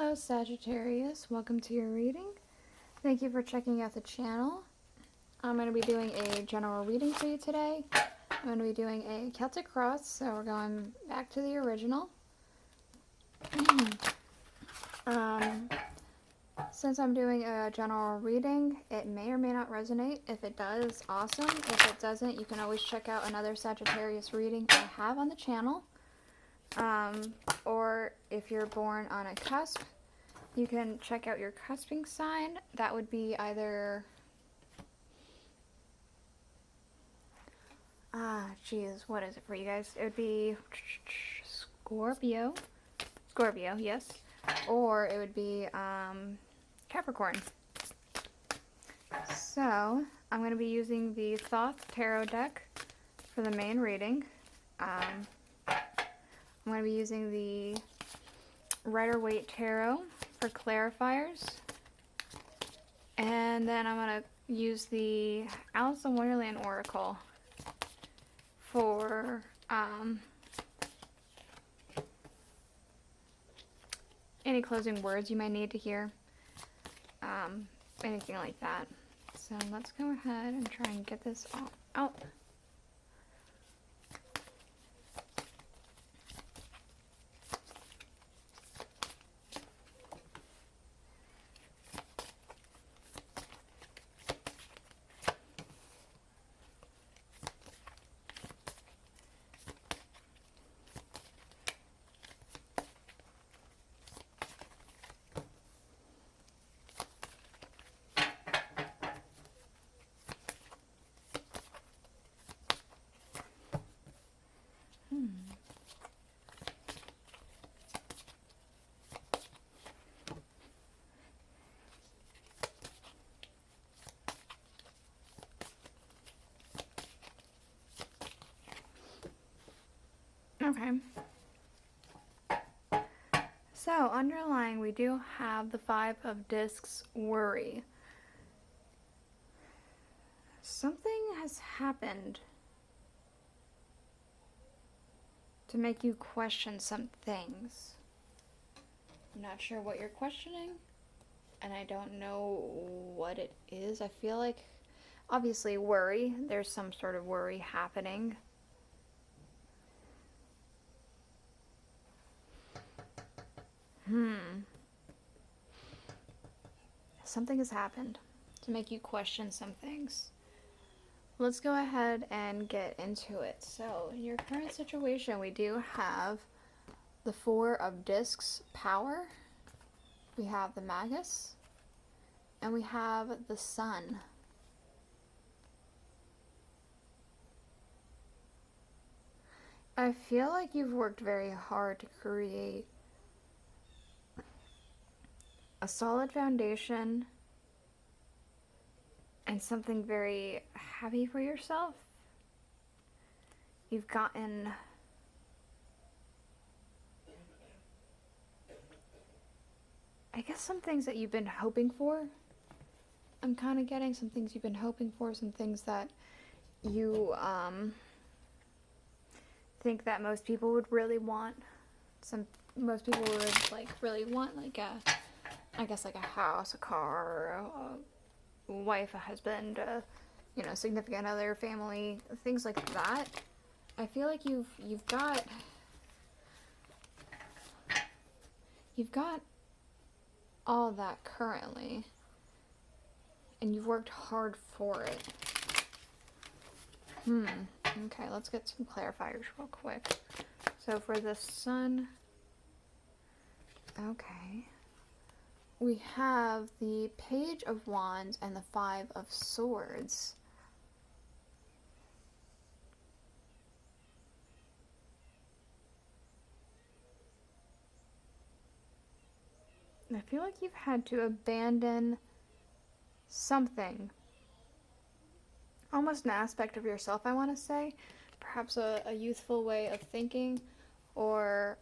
Hello Sagittarius, welcome to your reading. Thank you for checking out the channel. I'm going to be doing a general reading for you today. I'm going to be doing a Celtic cross, so we're going back to the original. Since I'm doing a general reading, it may or may not resonate. If it does, awesome. If it doesn't, you can always check out another Sagittarius reading I have on the channel. Or if you're born on a cusp, you can check out your cusping sign. That would be either, what is it for you guys? It would be Scorpio, yes, or it would be Capricorn. So I'm going to be using the Thoth tarot deck for the main reading. I'm going to be using the Rider-Waite tarot for clarifiers, and then I'm going to use the Alice in Wonderland oracle for any closing words you might need to hear, anything like that. So let's go ahead and try and get this all out. Okay. So, underlying, we do have the Five of Discs, worry. Something has happened to make you question some things. I'm not sure what you're questioning, and I don't know what it is. I feel like, obviously, worry. There's some sort of worry happening. Something has happened to make you question some things. Let's go ahead and get into it. So, in your current situation, we do have the Four of Discs, power. We have the Magus. And we have the Sun. I feel like you've worked very hard to create a solid foundation and something very happy for yourself. You've gotten I guess some things that you've been hoping for. I'm kind of getting some things you've been hoping for, some things that you think that most people would really want. Most people would really want a house, a car, a wife, a husband, significant other, family, things like that. I feel like you've got all that currently, and you've worked hard for it. Okay, let's get some clarifiers real quick. So for the Sun, okay, we have the Page of Wands and the Five of Swords. I feel like you've had to abandon something. Almost an aspect of yourself, I want to say. Perhaps a youthful way of thinking, or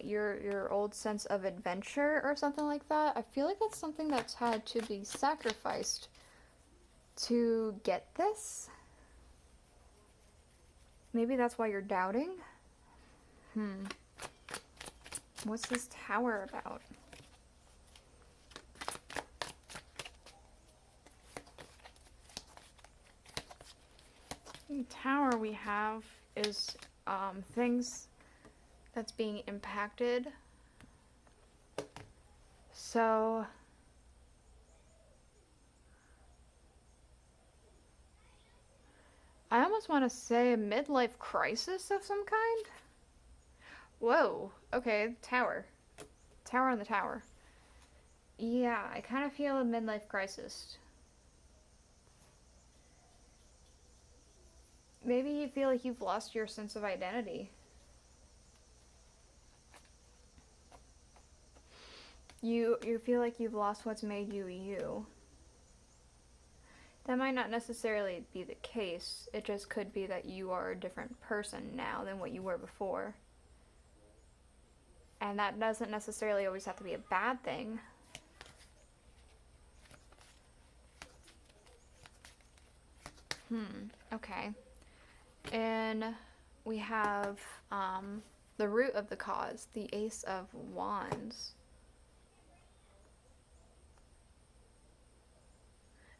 your old sense of adventure or something like that. I feel like that's something that's had to be sacrificed to get this. Maybe that's why you're doubting. What's this Tower about? Tower we have is things that's being impacted. So I almost want to say a midlife crisis of some kind. Whoa. Okay, tower. Tower on the tower. Yeah, I kind of feel a midlife crisis. Maybe you feel like you've lost your sense of identity. You feel like you've lost what's made you you. That might not necessarily be the case. It just could be that you are a different person now than what you were before. And that doesn't necessarily always have to be a bad thing. Okay. And we have the root of the cause, the Ace of Wands.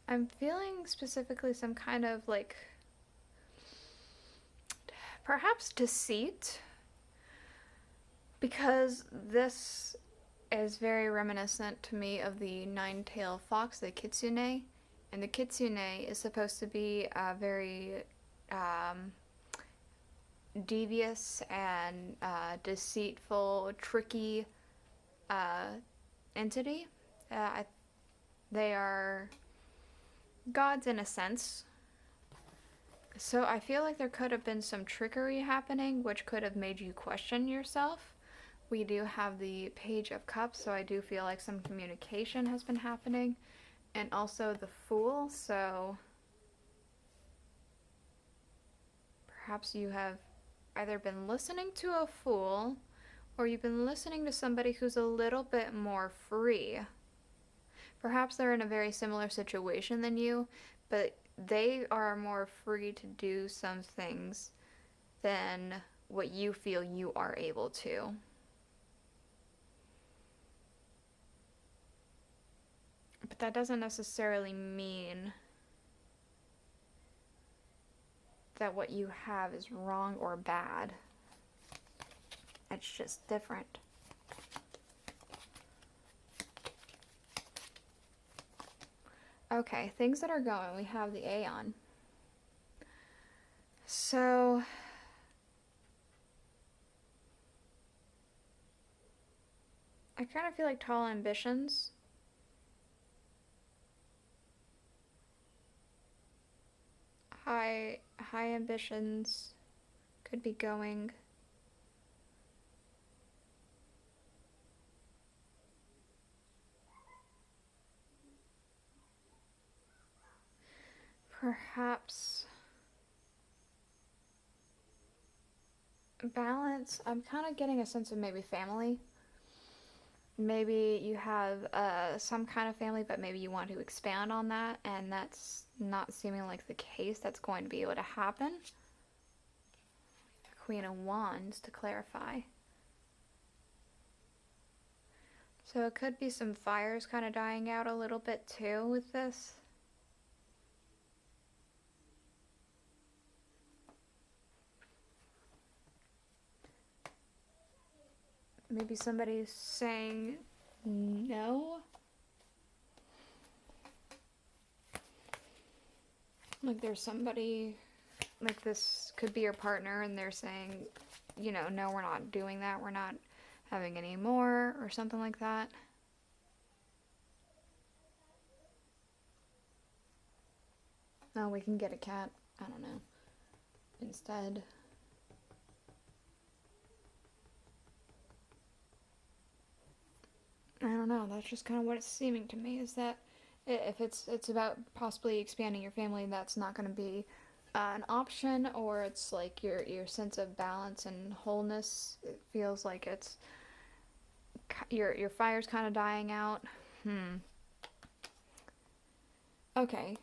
I'm feeling specifically some kind of like perhaps deceit, because this is very reminiscent to me of the nine-tailed fox, the kitsune. And the kitsune is supposed to be a very devious and deceitful, tricky entity. They are gods in a sense. So I feel like there could have been some trickery happening, which could have made you question yourself. We do have the Page of Cups, so I do feel like some communication has been happening. And also the Fool, so perhaps you have either been listening to a fool or you've been listening to somebody who's a little bit more free. Perhaps they're in a very similar situation than you, but they are more free to do some things than what you feel you are able to. But that doesn't necessarily mean that what you have is wrong or bad. It's just different. Okay, things that are going. We have the Aeon. So I kind of feel like tall ambitions. High ambitions could be going. Perhaps balance. I'm kind of getting a sense of maybe family. Maybe you have some kind of family, but maybe you want to expand on that, and that's not seeming like the case that's going to be able to happen. Queen of Wands to clarify. So it could be some fires kind of dying out a little bit too with this. Maybe somebody's saying no. Like there's somebody, like this could be your partner and they're saying, you know, no, we're not doing that. We're not having any more or something like that. No, we can get a cat. I don't know. Instead. I don't know. That's just kind of what it's seeming to me, is that if it's about possibly expanding your family, that's not going to be an option, or it's like your sense of balance and wholeness. It feels like it's your fire's kind of dying out. Okay.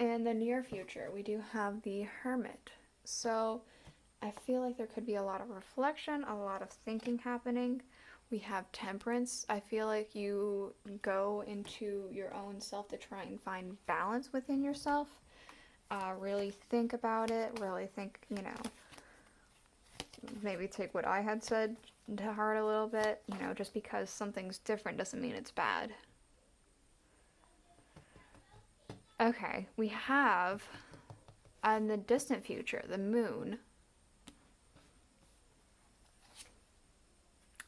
In the near future, we do have the Hermit. So I feel like there could be a lot of reflection, a lot of thinking happening. We have Temperance. I feel like you go into your own self to try and find balance within yourself. really think about it, really think, you know, maybe take what I had said to heart a little bit. You know, just because something's different doesn't mean it's bad. Okay, we have in the distant future, the moon.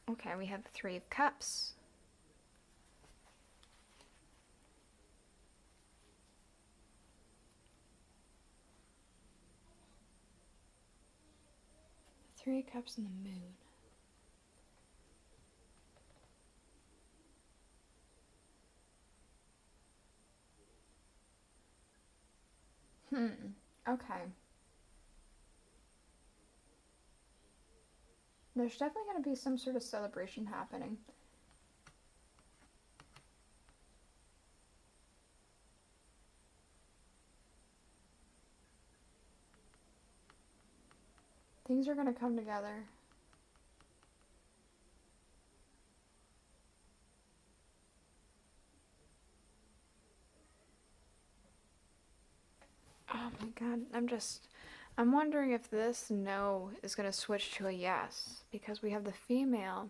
Okay, we have the Three of Cups. Three of Cups and the moon. Okay. There's definitely going to be some sort of celebration happening. Things are going to come together. Oh my god, I'm wondering if this no is going to switch to a yes, because we have the female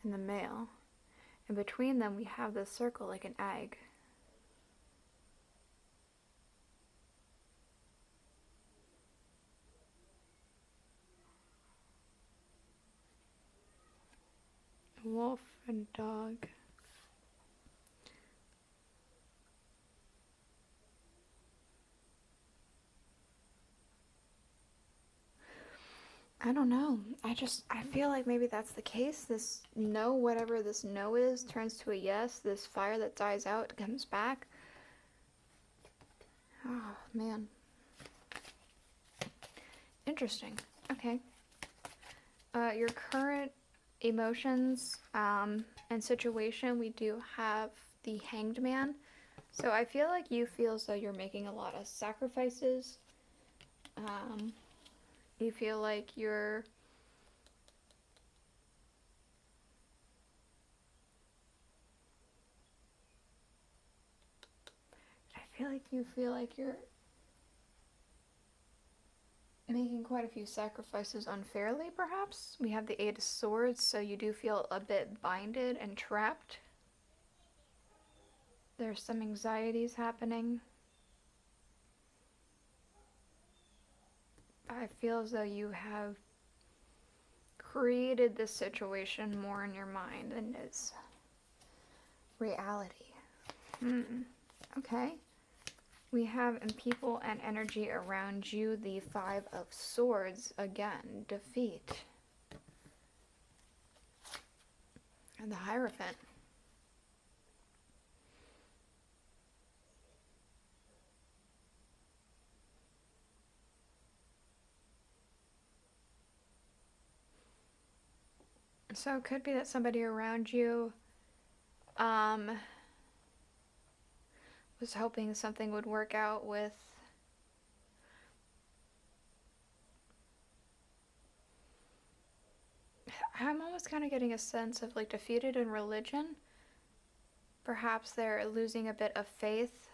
and the male. And between them we have this circle like an egg. Wolf and dog. I don't know. I feel like maybe that's the case. This no, whatever this no is, turns to a yes. This fire that dies out comes back. Oh, man. Interesting. Okay. Your current emotions and situation, we do have the Hanged Man. So I feel like you feel as though you're making a lot of sacrifices. You feel like you're... you feel like you're making quite a few sacrifices unfairly, perhaps. We have the Eight of Swords, so you do feel a bit binded and trapped. There's some anxieties happening. I feel as though you have created this situation more in your mind than is reality. Okay. We have in people and energy around you the Five of Swords again. Defeat. And the Hierophant. So it could be that somebody around you was hoping something would work out with I'm almost kind of getting a sense of like defeated in religion. Perhaps they're losing a bit of faith.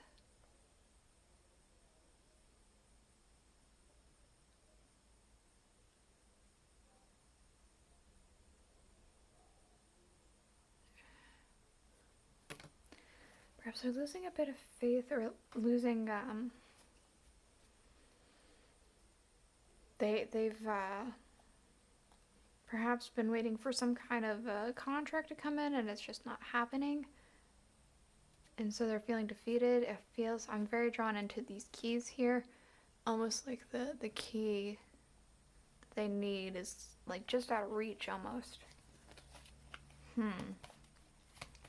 Perhaps they're losing a bit of faith or losing, they've perhaps been waiting for some kind of contract to come in and it's just not happening. And so they're feeling defeated. It feels, I'm very drawn into these keys here. Almost like the key they need is like just out of reach almost.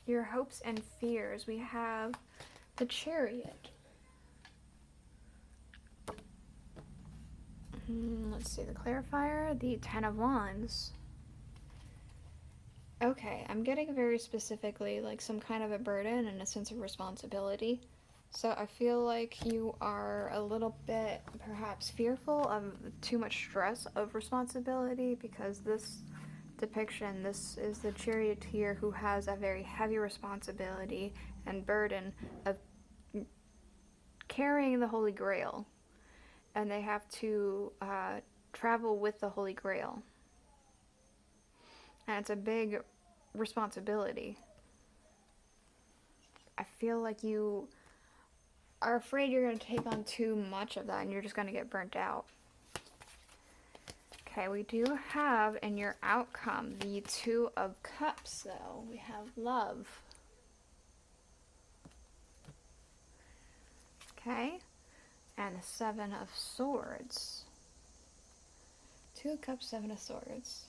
Your hopes and fears. We have the Chariot. Let's see, the Clarifier, the Ten of Wands. Okay, I'm getting very specifically like some kind of a burden and a sense of responsibility. So I feel like you are a little bit perhaps fearful of too much stress of responsibility, because this depiction, this is the charioteer who has a very heavy responsibility and burden of carrying the Holy Grail. and they have to travel with the Holy Grail. And it's a big responsibility. I feel like you are afraid you're going to take on too much of that and you're just going to get burnt out. Okay, we do have in your outcome the Two of Cups, though. We have love. Okay, and the Seven of Swords. Two of Cups, Seven of Swords.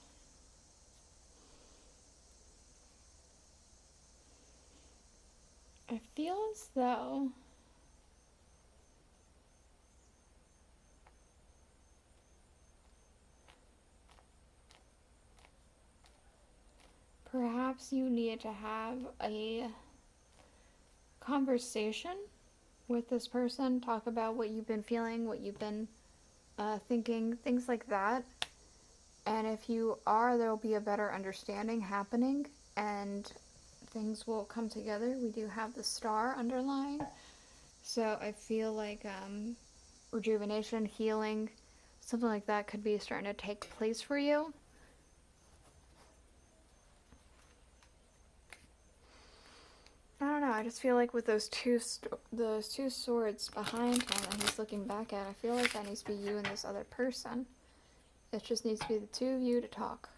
I feel as though perhaps you need to have a conversation with this person, talk about what you've been feeling, what you've been thinking, things like that. And if you are, there will be a better understanding happening and things will come together. We do have the Star underlying. So I feel like rejuvenation, healing, something like that could be starting to take place for you. I don't know, I just feel like with those two swords behind him that he's looking back at, I feel like that needs to be you and this other person. It just needs to be the two of you to talk.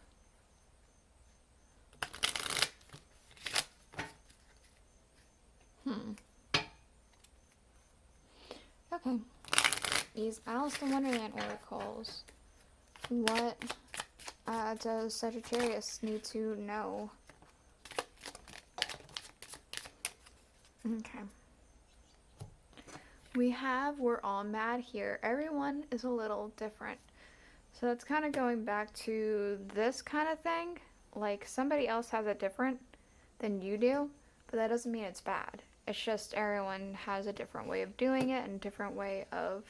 Okay. These Aleister Wonderland oracles. What does Sagittarius need to know? Okay. We're all mad here. Everyone is a little different. So it's kind of going back to this kind of thing. Like, somebody else has it different than you do, but that doesn't mean it's bad. It's just everyone has a different way of doing it and a different way of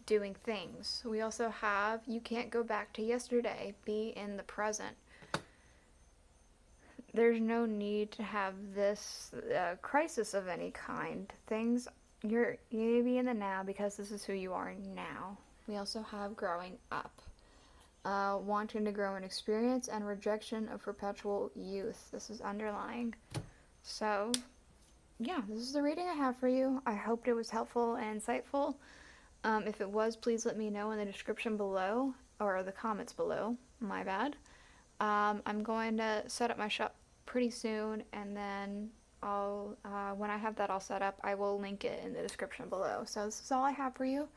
doing things. We also have, you can't go back to yesterday. Be in the present. There's no need to have this crisis of any kind. You need to be in the now because this is who you are now. We also have growing up. Wanting to grow in experience and rejection of perpetual youth. This is underlying. So, yeah, this is the reading I have for you. I hoped it was helpful and insightful. If it was, please let me know in the description below, or the comments below. My bad. I'm going to set up my shop pretty soon, and then I'll when I have that all set up, I will link it in the description below. So this is all I have for you,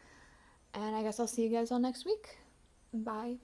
and I guess I'll see you guys all next week. Bye.